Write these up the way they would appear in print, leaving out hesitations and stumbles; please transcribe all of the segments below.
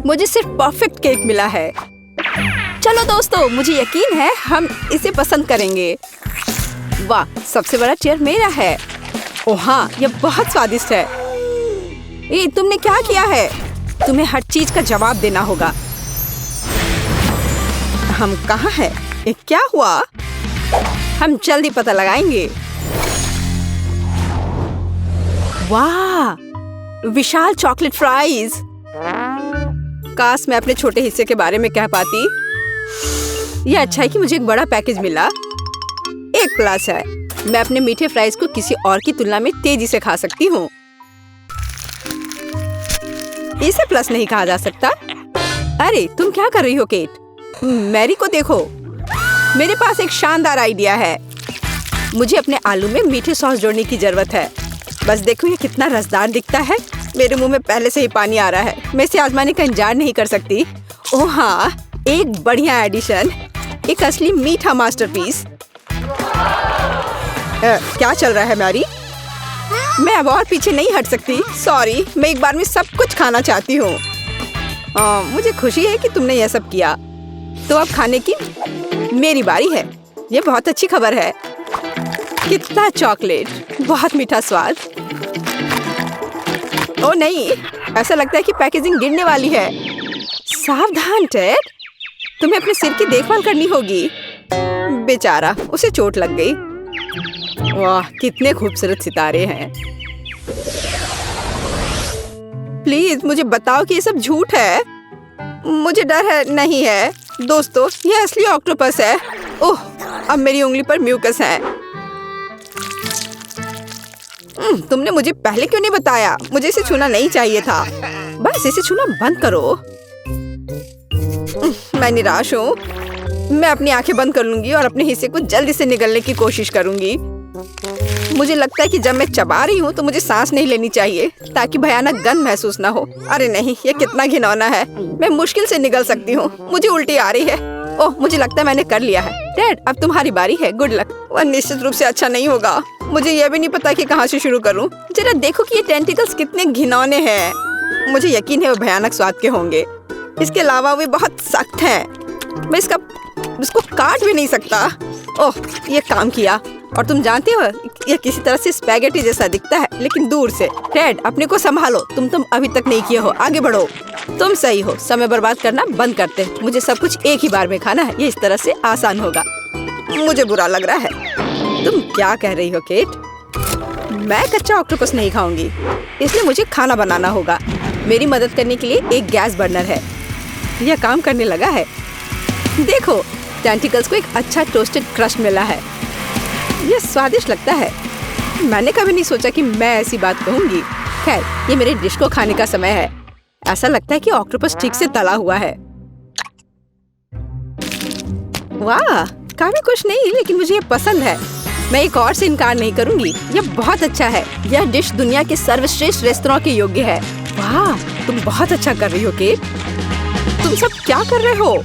मुझे सिर्फ perfect cake मिला है। चलो दोस्तों, मुझे यकीन है हम इसे पसंद करेंगे। वाह, सबसे बड़ा चेयर मेरा है। ओह हाँ, ये बहुत स्वादिष्ट है। ए, तुमने क्या किया है? तुम्हें हर चीज का जवाब देना होगा। हम कहाँ हैं? ये क्या हुआ? हम जल्दी पता लगाएंगे। वाह, विशाल चॉकलेट फ्राइज। काश मैं अपने छोटे हिस्से के बारे में कह पाती। यह अच्छा है कि मुझे एक बड़ा पैकेज मिला। एक प्लस है, मैं अपने मीठे फ्राइज को किसी और की तुलना में तेजी से खा सकती हूँ। इसे प्लस नहीं कहा जा सकता। अरे तुम क्या कर रही हो केट? मैरी को देखो, मेरे पास एक शानदार आइडिया है। मुझे अपने आलू में मीठे सॉस जोड़ने की जरूरत है। बस देखो ये कितना रसदार दिखता है। मेरे मुंह में पहले से ही पानी आ रहा है। मैं इसे आजमाने का इंतजार नहीं कर सकती। ओह हाँ, एक बढ़िया एडिशन, एक असली मीठा मास्टरपीस। क्या चल रहा है मैरी? मैं अब और पीछे नहीं हट सकती। सॉरी, मैं एक बार में सब कुछ खाना चाहती हूँ। मुझे खुशी है कि तुमने यह सब किया। तो अब खाने की मेरी बारी है। ये बहुत अच्छी खबर है। कितना चॉकलेट, बहुत मीठा स्वाद। ओ नहीं, ऐसा लगता है कि पैकेजिंग गिरने वाली है। सावधान टेड, तुम्हें अपने सिर की देखभाल करनी होगी। बेचारा, उसे चोट लग गई। वाह, कितने खूबसूरत सितारे हैं। प्लीज मुझे बताओ कि ये सब झूठ है। मुझे डर है। नहीं है दोस्तों, ये असली ऑक्टोपस है। ओह, अब मेरी उंगली पर म्यूकस है। तुमने मुझे पहले क्यों नहीं बताया? मुझे इसे छूना नहीं चाहिए था। बस इसे छूना बंद करो। मैं निराश हूँ। मैं अपनी आंखें बंद कर लूंगी और अपने हिस्से को जल्दी से निगलने की कोशिश करूंगी। मुझे लगता है कि जब मैं चबा रही हूँ तो मुझे सांस नहीं लेनी चाहिए ताकि भयानक गंध महसूस ना हो। अरे नहीं, ये कितना घिनौना है। मैं मुश्किल से निगल सकती हूँ। मुझे उल्टी आ रही है। ओह, मुझे लगता है मैंने कर लिया है। डैड, अब तुम्हारी बारी है। Good luck. वह निश्चित रूप से अच्छा नहीं होगा। मुझे यह भी नहीं पता कि कहाँ से शुरू करूँ। जरा देखो कि ये टेंटिकल्स कितने घिनौने हैं। मुझे यकीन है वो भयानक स्वाद के होंगे। इसके अलावा वे बहुत सख्त हैं। मैं इसको काट भी नहीं सकता। ओह, ये काम किया। और तुम जानते हो, यह किसी तरह से स्पैगेटी जैसा दिखता है, लेकिन दूर से। डैड, अपने को संभालो। तुम अभी तक नहीं किए हो। आगे बढ़ो। तुम सही हो। समय बर्बाद करना बंद करते। मुझे सब कुछ एक ही बार में खाना है। ये इस तरह से आसान होगा। मुझे बुरा लग रहा है। तुम क्या कह रही हो केट? मैं कच्चा ऑक्टोपस नहीं खाऊंगी, इसलिए मुझे खाना बनाना होगा। मेरी मदद करने के लिए एक गैस बर्नर है। यह काम करने लगा है। देखो, टेंटिकल्स को एक अच्छा टोस्टेड क्रस्ट मिला है। यह स्वादिष्ट लगता है। मैंने कभी नहीं सोचा कि मैं ऐसी बात कहूंगी। खैर, ये मेरे डिश को खाने का समय है। ऐसा लगता है कि ऑक्टोपस ठीक से तला हुआ है। वाह, काफी कुछ नहीं, लेकिन मुझे ये पसंद है। मैं एक और से इनकार नहीं करूंगी। यह बहुत अच्छा है। यह डिश दुनिया के सर्वश्रेष्ठ रेस्तरां के योग्य है। वाह, तुम बहुत अच्छा कर रही हो केट। तुम सब क्या कर रहे हो?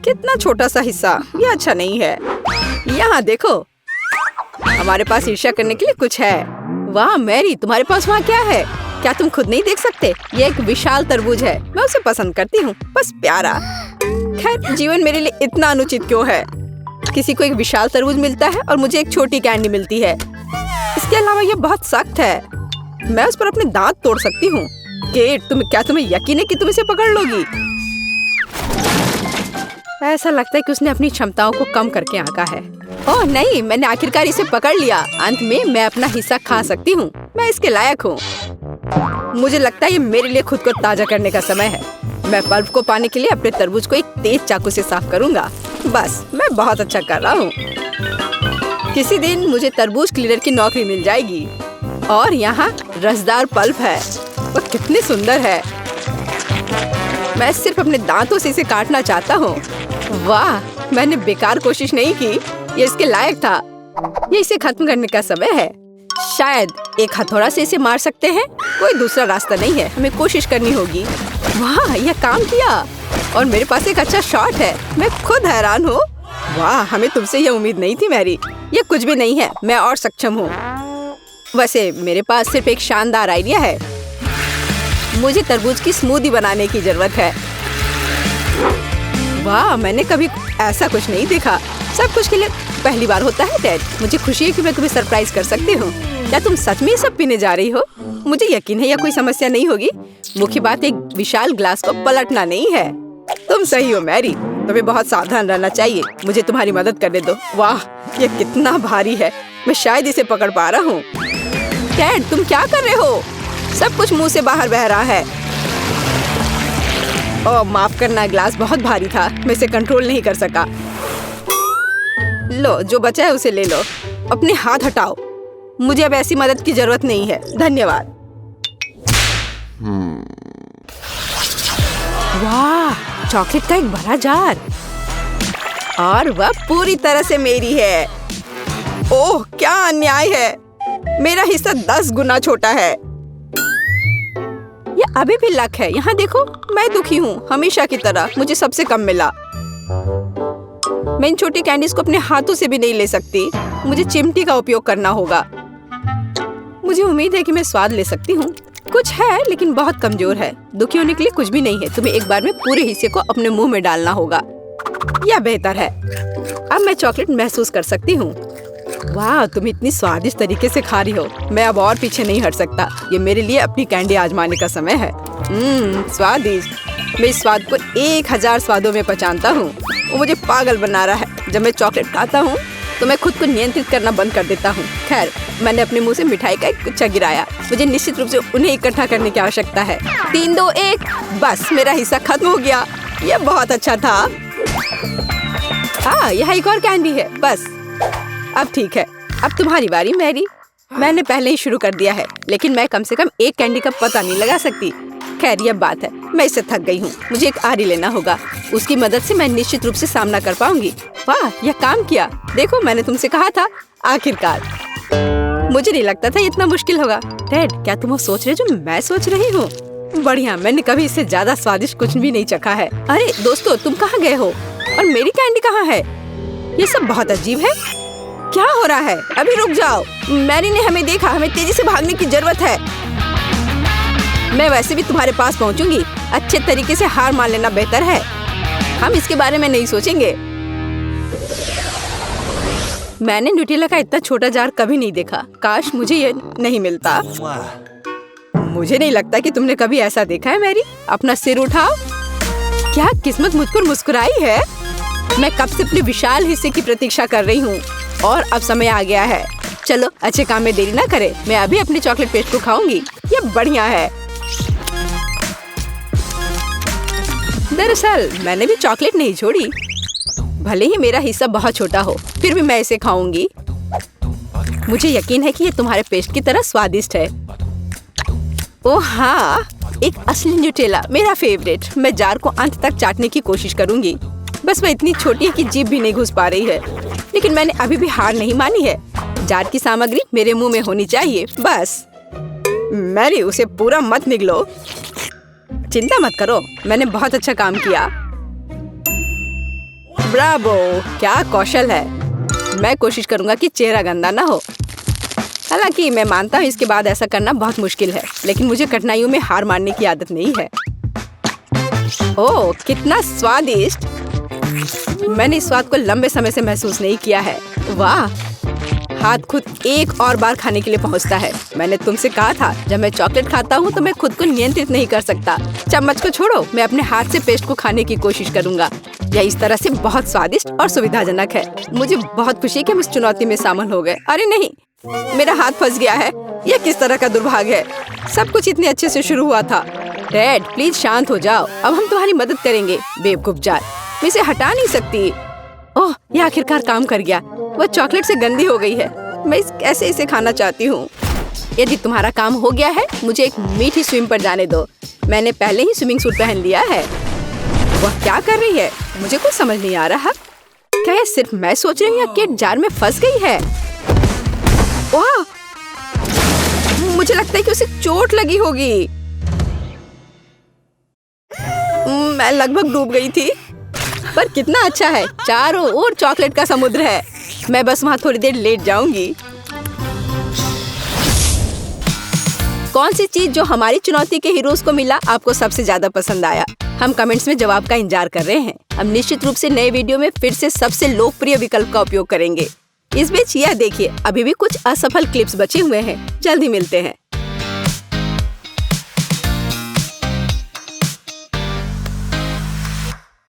कितना छोटा सा हिस्सा। यह अच्छा नहीं है। यहाँ देखो, हमारे पास ईर्ष्या करने के लिए कुछ है। वाह मैरी, तुम्हारे पास वहाँ क्या है? क्या तुम खुद नहीं देख सकते? ये एक विशाल तरबूज है। मैं उसे पसंद करती हूँ। बस प्यारा। खैर, जीवन मेरे लिए इतना अनुचित क्यों है? किसी को एक विशाल तरबूज मिलता है और मुझे एक छोटी कैंडी मिलती है। इसके अलावा ये बहुत सख्त है। मैं उस पर अपने दांत तोड़ सकती हूँ। केट, तुम्हें यकीन है कि तुम इसे पकड़ लोगी? ऐसा लगता है कि उसने अपनी क्षमताओं को कम करके आंका है। ओह नहीं, मैंने आखिरकार इसे पकड़ लिया। अंत में मैं अपना हिस्सा खा सकती हूँ। मैं इसके लायक हूँ। मुझे लगता है ये मेरे लिए खुद को ताजा करने का समय है। मैं पल्प को पाने के लिए अपने तरबूज को एक तेज चाकू से साफ करूंगा। बस, मैं बहुत अच्छा कर रहा हूँ। किसी दिन मुझे तरबूज क्लीनर की नौकरी मिल जाएगी। और यहाँ रसदार पल्प है। वो कितनी सुंदर है। मैं सिर्फ अपने दांतों से इसे काटना चाहता हूँ। वाह, मैंने बेकार कोशिश नहीं की। ये इसके लायक था। ये इसे खत्म करने का समय है। शायद एक हथौड़ा से इसे मार सकते हैं। कोई दूसरा रास्ता नहीं है। हमें कोशिश करनी होगी। वाह, यह काम किया। और मेरे पास एक अच्छा शॉट है। मैं खुद हैरान हूँ। वाह, हमें तुमसे यह उम्मीद नहीं थी मैरी। ये कुछ भी नहीं है। मैं और सक्षम हूँ। वैसे मेरे पास सिर्फ एक शानदार आइडिया है। मुझे तरबूज की स्मूदी बनाने की जरूरत है। वाह, मैंने कभी ऐसा कुछ नहीं देखा। सब कुछ के लिए पहली बार होता है डैड। मुझे खुशी है कि मैं तुम्हें सरप्राइज कर सकती हूँ। क्या तुम सच में ये सब पीने जा रही हो? मुझे यकीन है यह कोई समस्या नहीं होगी। मुख्य बात एक विशाल ग्लास को पलटना नहीं है। तुम सही हो मैरी, तुम्हें बहुत सावधान रहना चाहिए। मुझे तुम्हारी मदद करने दो। वाह, ये कितना भारी है। मैं शायद इसे पकड़ पा रहा हूँ। डैड, तुम क्या कर रहे हो? सब कुछ मुंह से बाहर बह रहा है। ओह, माफ करना, ग्लास बहुत भारी था। मैं इसे कंट्रोल नहीं कर सका। लो, जो बचा है उसे ले लो। अपने हाथ हटाओ। मुझे अब ऐसी मदद की जरूरत नहीं है। धन्यवाद। वाह, चॉकलेट का एक बड़ा जार। और वह पूरी तरह से मेरी है। ओह, क्या अन्याय है। मेरा हिस्सा 10 गुना छोटा है। ये अभी भी लक है। यहाँ देखो, मैं दुखी हूँ। हमेशा की तरह मुझे सबसे कम मिला। मैं इन छोटी कैंडीज को अपने हाथों से भी नहीं ले सकती। मुझे चिमटी का उपयोग करना होगा। मुझे उम्मीद है कि मैं स्वाद ले सकती हूँ। कुछ है लेकिन बहुत कमजोर है। दुखी होने के लिए कुछ भी नहीं है। तुम्हें एक बार में पूरे हिस्से को अपने मुंह में डालना होगा। यह बेहतर है। अब मैं चॉकलेट महसूस कर सकती हूँ। वाह, तुम इतनी स्वादिष्ट तरीके से खा रही हो। मैं अब और पीछे नहीं हट सकता। ये मेरे लिए अपनी कैंडी आजमाने का समय है। स्वादिष्ट। मैं इस स्वाद को 1000 स्वादों में पहचानता हूँ। वो मुझे पागल बना रहा है। जब मैं चॉकलेट खाता हूँ तो मैं खुद को नियंत्रित करना बंद कर देता हूँ। खैर, मैंने अपने मुंह से मिठाई का एक गुच्छा गिराया। मुझे निश्चित रूप से उन्हें इकट्ठा करने की आवश्यकता है। 3, 2, 1। बस, मेरा हिस्सा खत्म हो गया। यह बहुत अच्छा था। हाँ, यहाँ एक और कैंडी है। बस, अब ठीक है। अब तुम्हारी बारी मैरी। मैंने पहले ही शुरू कर दिया है, लेकिन मैं कम से कम एक कैंडी का पता नहीं लगा सकती। खैर, यह बात है। मैं इससे थक गई हूँ। मुझे एक आरी लेना होगा। उसकी मदद से मैं निश्चित रूप से सामना कर पाऊंगी। वाह, यह काम किया। देखो, मैंने तुमसे कहा था। आखिरकार। मुझे नहीं लगता था इतना मुश्किल होगा। डैड, क्या तुम वो सोच रहे जो मैं सोच रही हूँ? बढ़िया, मैंने कभी इससे ज्यादा स्वादिष्ट कुछ भी नहीं चखा है। अरे दोस्तों, तुम कहाँ गए हो? और मेरी कैंडी कहाँ है? ये सब बहुत अजीब है। क्या हो रहा है? अभी रुक जाओ। मैरी ने हमें देखा। हमें तेजी से भागने की जरूरत है। मैं वैसे भी तुम्हारे पास पहुंचूंगी। अच्छे तरीके से हार मान लेना बेहतर है। हम इसके बारे में नहीं सोचेंगे। मैंने न्यूटेला का इतना छोटा जार कभी नहीं देखा। काश मुझे ये नहीं मिलता। मुझे नहीं लगता कि तुमने कभी ऐसा देखा है मैरी। अपना सिर उठाओ। क्या किस्मत मुझ पर मुस्कुराई है। मैं कब से अपने विशाल हिस्से की प्रतीक्षा कर रही हूँ और अब समय आ गया है। चलो, अच्छे काम में देरी ना करें। मैं अभी अपने चॉकलेट पेस्ट को खाऊंगी। ये बढ़िया है। दरअसल मैंने भी चॉकलेट नहीं छोड़ी। भले ही मेरा हिस्सा बहुत छोटा हो, फिर भी मैं इसे खाऊंगी। मुझे यकीन है कि ये तुम्हारे पेस्ट की तरह स्वादिष्ट है। ओह हाँ, एक असली न्यूटेला, मेरा फेवरेट। मैं जार को अंत तक चाटने की कोशिश करूंगी। बस वह इतनी छोटी है कि जीभ भी नहीं घुस पा रही है। लेकिन मैंने अभी भी हार नहीं मानी है। जार की सामग्री मेरे मुंह में होनी चाहिए। बस मैरी, उसे पूरा मत निगलो। चिंता मत करो, मैंने बहुत अच्छा काम किया। ब्रावो, क्या कौशल है। मैं कोशिश करूंगा कि चेहरा गंदा ना हो। हालांकि मैं मानता हूँ इसके बाद ऐसा करना बहुत मुश्किल है, लेकिन मुझे कठिनाइयों में हार मानने की आदत नहीं है। ओह, कितना स्वादिष्ट। मैंने इस स्वाद को लंबे समय से महसूस नहीं किया है। वाह, हाथ खुद एक और बार खाने के लिए पहुंचता है। मैंने तुमसे कहा था, जब मैं चॉकलेट खाता हूँ तो मैं खुद को नियंत्रित नहीं कर सकता। चम्मच को छोड़ो, मैं अपने हाथ से पेस्ट को खाने की कोशिश करूंगा। यह इस तरह से बहुत स्वादिष्ट और सुविधाजनक है। मुझे बहुत खुशी है कि हम इस चुनौती में शामिल हो गए। अरे नहीं, मेरा हाथ फंस गया है। यह किस तरह का दुर्भाग्य है। सब कुछ इतने अच्छे से शुरू हुआ था। डैड, प्लीज शांत हो जाओ। अब हम तुम्हारी मदद करेंगे। बेवकूफ जार, मैं इसे हटा नहीं सकती। ओह, यह आखिरकार काम कर गया। वह चॉकलेट से गंदी हो गई है। मैं कैसे इसे खाना चाहती हूँ। यदि तुम्हारा काम हो गया है, मुझे एक मीठी स्विम पर जाने दो। मैंने पहले ही स्विमिंग सूट पहन लिया है। वह क्या कर रही है? मुझे कुछ समझ नहीं आ रहा। क्या यह सिर्फ मैं सोच रही हूँ या केट जार में फंस गई है? वाह, मुझे लगता है कि उसे चोट लगी होगी। मैं लगभग डूब गई थी। पर कितना अच्छा है, चारों ओर चॉकलेट का समुद्र है। मैं बस वहाँ थोड़ी देर लेट जाऊंगी। कौन सी चीज जो हमारी चुनौती के हीरोज को मिला आपको सबसे ज्यादा पसंद आया? हम कमेंट्स में जवाब का इंतजार कर रहे हैं। हम निश्चित रूप से नए वीडियो में फिर से सबसे लोकप्रिय विकल्प का उपयोग करेंगे। इस बीच यह देखिए, अभी भी कुछ असफल क्लिप्स बचे हुए हैं। जल्दी मिलते हैं।